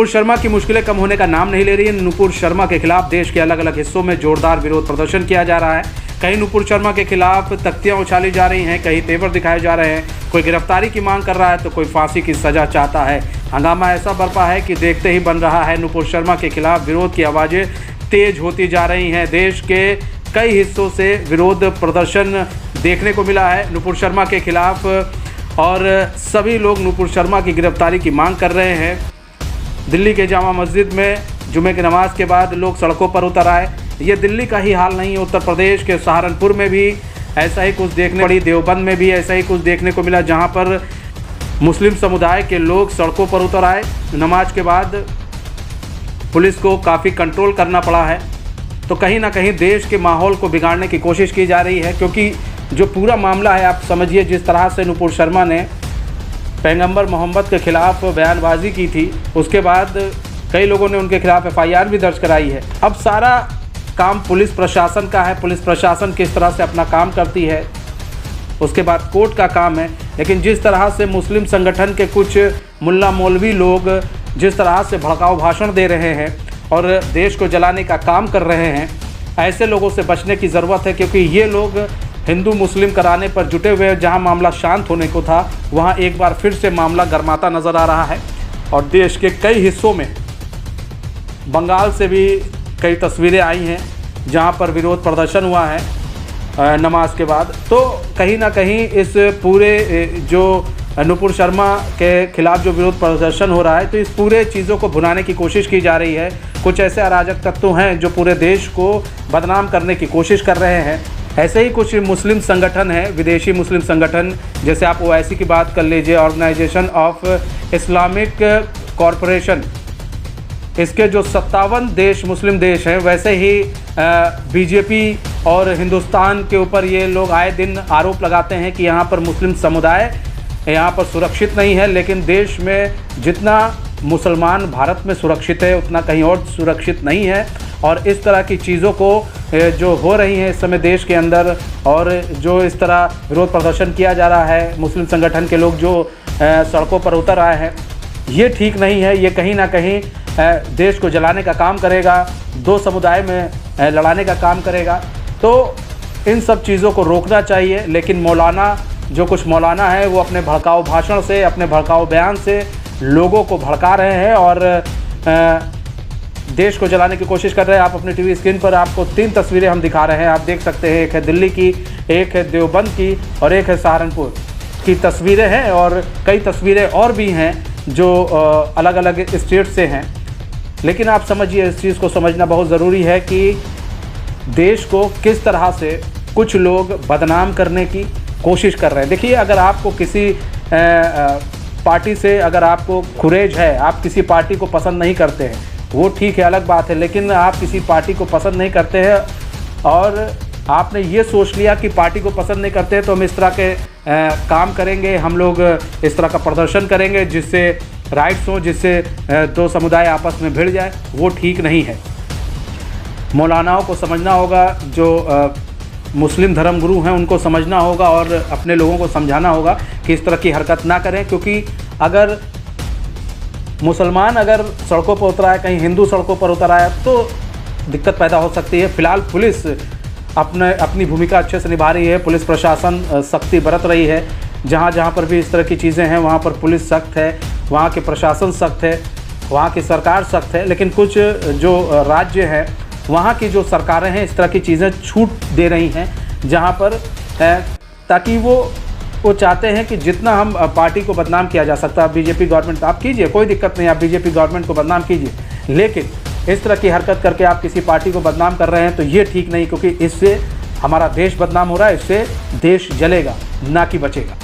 नुपुर शर्मा की मुश्किलें कम होने का नाम नहीं ले रही है। नुपुर शर्मा के खिलाफ देश के अलग अलग हिस्सों में जोरदार विरोध प्रदर्शन किया जा रहा है। कहीं नुपुर शर्मा के खिलाफ तख्तियां उछाली जा रही हैं, कहीं तेवर दिखाए जा रहे हैं, कोई गिरफ्तारी की मांग कर रहा है तो कोई फांसी की सजा चाहता है। हंगामा ऐसा बरपा है कि देखते ही बन रहा है। नुपुर शर्मा के खिलाफ विरोध की आवाज़ें तेज होती जा रही हैं। देश के कई हिस्सों से विरोध प्रदर्शन देखने को मिला है नुपुर शर्मा के खिलाफ, और सभी लोग नुपुर शर्मा की गिरफ्तारी की मांग कर रहे हैं। दिल्ली के जामा मस्जिद में जुमे की नमाज के बाद लोग सड़कों पर उतर आए। ये दिल्ली का ही हाल नहीं है, उत्तर प्रदेश के सहारनपुर में भी ऐसा ही कुछ देखने पड़ी, देवबंद में भी ऐसा ही कुछ देखने को मिला, जहां पर मुस्लिम समुदाय के लोग सड़कों पर उतर आए। नमाज के बाद पुलिस को काफ़ी कंट्रोल करना पड़ा है। तो कहीं ना कहीं देश के माहौल को बिगाड़ने की कोशिश की जा रही है, क्योंकि जो पूरा मामला है, आप समझिए जिस तरह से नुपुर शर्मा ने पैगंबर मोहम्मद के ख़िलाफ़ बयानबाजी की थी, उसके बाद कई लोगों ने उनके खिलाफ FIR भी दर्ज कराई है। अब सारा काम पुलिस प्रशासन का है, पुलिस प्रशासन किस तरह से अपना काम करती है, उसके बाद कोर्ट का काम है। लेकिन जिस तरह से मुस्लिम संगठन के कुछ मुल्ला मौलवी लोग जिस तरह से भड़काऊ भाषण दे रहे हैं और देश को जलाने का काम कर रहे हैं, ऐसे लोगों से बचने की ज़रूरत है, क्योंकि ये लोग हिंदू मुस्लिम कराने पर जुटे हुए हैं। जहां मामला शांत होने को था, वहां एक बार फिर से मामला गरमाता नज़र आ रहा है। और देश के कई हिस्सों में, बंगाल से भी कई तस्वीरें आई हैं जहां पर विरोध प्रदर्शन हुआ है नमाज के बाद। तो कहीं ना कहीं इस पूरे जो नुपुर शर्मा के खिलाफ जो विरोध प्रदर्शन हो रहा है, तो इस पूरे चीज़ों को भुनाने की कोशिश की जा रही है। कुछ ऐसे अराजक तत्व हैं जो पूरे देश को बदनाम करने की कोशिश कर रहे हैं। ऐसे ही कुछ मुस्लिम संगठन हैं, विदेशी मुस्लिम संगठन, जैसे आप OIC की बात कर लीजिए, ऑर्गेनाइजेशन ऑफ इस्लामिक कॉरपोरेशन, इसके जो 57 देश मुस्लिम देश हैं, वैसे ही BJP और हिंदुस्तान के ऊपर ये लोग आए दिन आरोप लगाते हैं कि यहाँ पर मुस्लिम समुदाय यहाँ पर सुरक्षित नहीं है। लेकिन देश में जितना मुसलमान भारत में सुरक्षित है, उतना कहीं और सुरक्षित नहीं है। और इस तरह की चीज़ों को जो हो रही हैं इस समय देश के अंदर, और जो इस तरह विरोध प्रदर्शन किया जा रहा है, मुस्लिम संगठन के लोग जो सड़कों पर उतर आए हैं, ये ठीक नहीं है। ये कहीं ना कहीं देश को जलाने का काम करेगा, दो समुदाय में लड़ाने का काम करेगा। तो इन सब चीज़ों को रोकना चाहिए। लेकिन मौलाना, जो कुछ मौलाना है, वो अपने भड़काऊ भाषण से, अपने भड़काऊ बयान से लोगों को भड़का रहे हैं और देश को जलाने की कोशिश कर रहे हैं। आप अपनी टीवी स्क्रीन पर आपको 3 तस्वीरें हम दिखा रहे हैं, आप देख सकते हैं। एक है दिल्ली की, एक है देवबंद की और एक है सहारनपुर की तस्वीरें हैं। और कई तस्वीरें और भी हैं जो अलग अलग स्टेट से हैं। लेकिन आप समझिए, इस चीज़ को समझना बहुत ज़रूरी है कि देश को किस तरह से कुछ लोग बदनाम करने की कोशिश कर रहे हैं। देखिए, अगर आपको किसी पार्टी से अगर आपको खुरेज है, आप किसी पार्टी को पसंद नहीं करते हैं, वो ठीक है, अलग बात है। लेकिन आप किसी पार्टी को पसंद नहीं करते हैं और आपने ये सोच लिया कि पार्टी को पसंद नहीं करते तो हम इस तरह के काम करेंगे, हम लोग इस तरह का प्रदर्शन करेंगे जिससे राइट्स हो, जिससे दो समुदाय आपस में भिड़ जाए, वो ठीक नहीं है। मौलानाओं को समझना होगा, जो मुस्लिम धर्मगुरु हैं उनको समझना होगा और अपने लोगों को समझाना होगा कि इस तरह की हरकत ना करें। क्योंकि अगर मुसलमान अगर सड़कों पर उतर आए, कहीं हिंदू सड़कों पर उतर आया, तो दिक्कत पैदा हो सकती है। फिलहाल पुलिस अपनी भूमिका अच्छे से निभा रही है, पुलिस प्रशासन सख्ती बरत रही है। जहाँ जहाँ पर भी इस तरह की चीज़ें हैं, वहाँ पर पुलिस सख्त है, वहाँ के प्रशासन सख्त है, वहाँ की सरकार सख्त है। लेकिन कुछ जो राज्य हैं, वहाँ की जो सरकारें हैं, इस तरह की चीज़ें छूट दे रही हैं, जहाँ पर ताकि वो चाहते हैं कि जितना हम पार्टी को बदनाम किया जा सकता है, BJP गवर्नमेंट आप कीजिए, कोई दिक्कत नहीं, आप BJP गवर्नमेंट को बदनाम कीजिए। लेकिन इस तरह की हरकत करके आप किसी पार्टी को बदनाम कर रहे हैं तो ये ठीक नहीं, क्योंकि इससे हमारा देश बदनाम हो रहा है, इससे देश जलेगा, ना कि बचेगा।